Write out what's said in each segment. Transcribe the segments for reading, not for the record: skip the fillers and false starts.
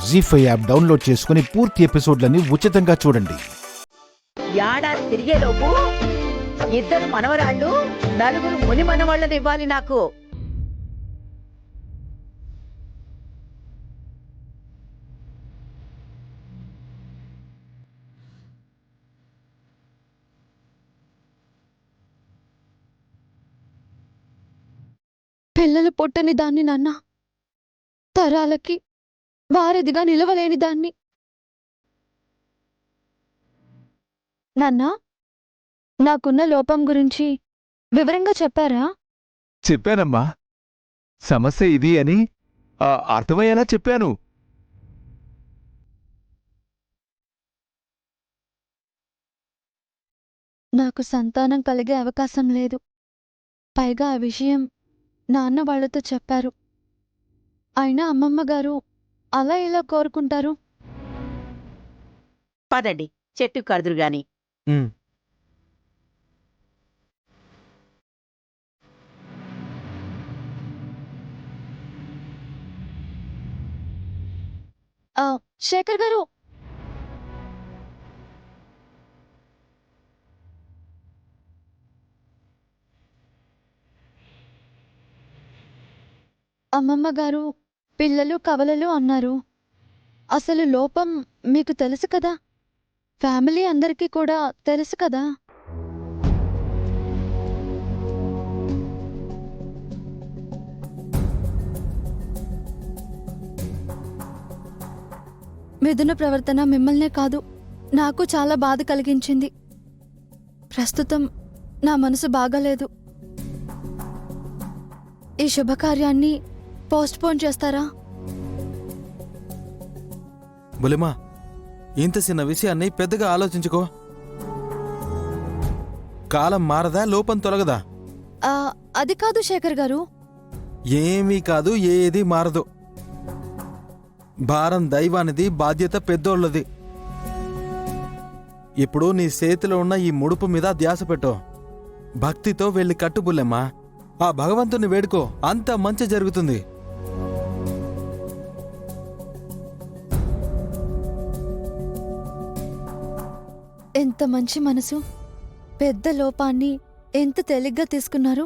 జీ5 app download చేసుకుని పూర్తి ఎపిసోడ్లని ఉచితంగా చూడండి. ఏడాది తిరిగేలోపు 2 మనవరాళ్ళు 4 ముని మనవాళ్ళని ఇవ్వాలి నాకు. పిల్లలు పుట్టని దాన్ని నాన్న, తరాలకి వారధిగా నిలవలేని దాన్ని. నాన్నా, నాకున్న లోపం గురించి వివరంగా చెప్పారా? చెప్పానమ్మా. సమస్య ఇది అని అర్థమయ్యేలా చెప్పాను. నాకు సంతానం కలిగే అవకాశం లేదు. పైగా ఆ విషయం నాన్న వాళ్లతో చెప్పారు. అయినా అమ్మమ్మ గారు అలా ఎలా కోరుకుంటారు? పదండి, చెట్టు కడుదురు గాని. శేఖర్ గారు, అమ్మమ్మ గారు పిల్లలు కవలలు అన్నారు. అసలు లోపం మీకు తెలుసు కదా, ఫ్యామిలీ అందరికీ కూడా తెలుసు కదా. మిథున ప్రవర్తన మిమ్మల్నే కాదు, నాకు చాలా బాధ కలిగించింది. ప్రస్తుతం నా మనసు బాగాలేదు. ఈ శుభకార్యాన్ని పోస్ట్పోన్ చేస్తారా? బులిమా, ఇంత చిన్న విషయాన్ని పెద్దగా ఆలోచించుకో. కాలం మారదా, లోపం తొలగదా? అది కాదు శేఖర్ గారు. ఏమీ కాదు, ఏది మారదు. భారం దైవానిది, బాధ్యత పెద్దోళ్ళది. ఇప్పుడు నీ చేతిలో ఉన్న ఈ ముడుపు మీద ధ్యాస పెట్టు. భక్తితో వెళ్ళి కట్టు బుల్లెమ్మా. ఆ భగవంతుని వేడుకో, అంత మంచి జరుగుతుంది. ఎంత మంచి మనసు, పెద్ద లోపాన్ని ఎంత తేలిగ్గా తీసుకున్నారు.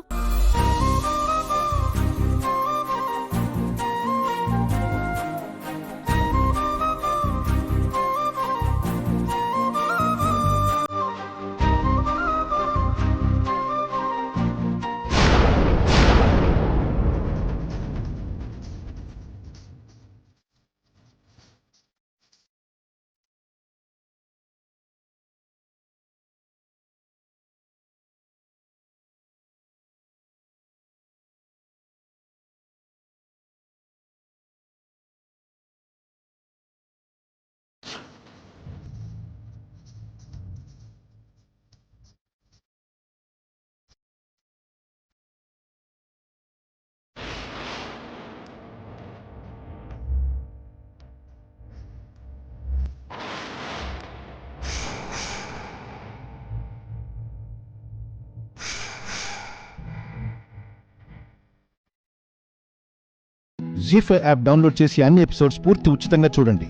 జీ5 యాప్ డౌన్లోడ్ చేసి అన్ని ఎపిసోడ్స్ పూర్తి ఉచితంగా చూడండి.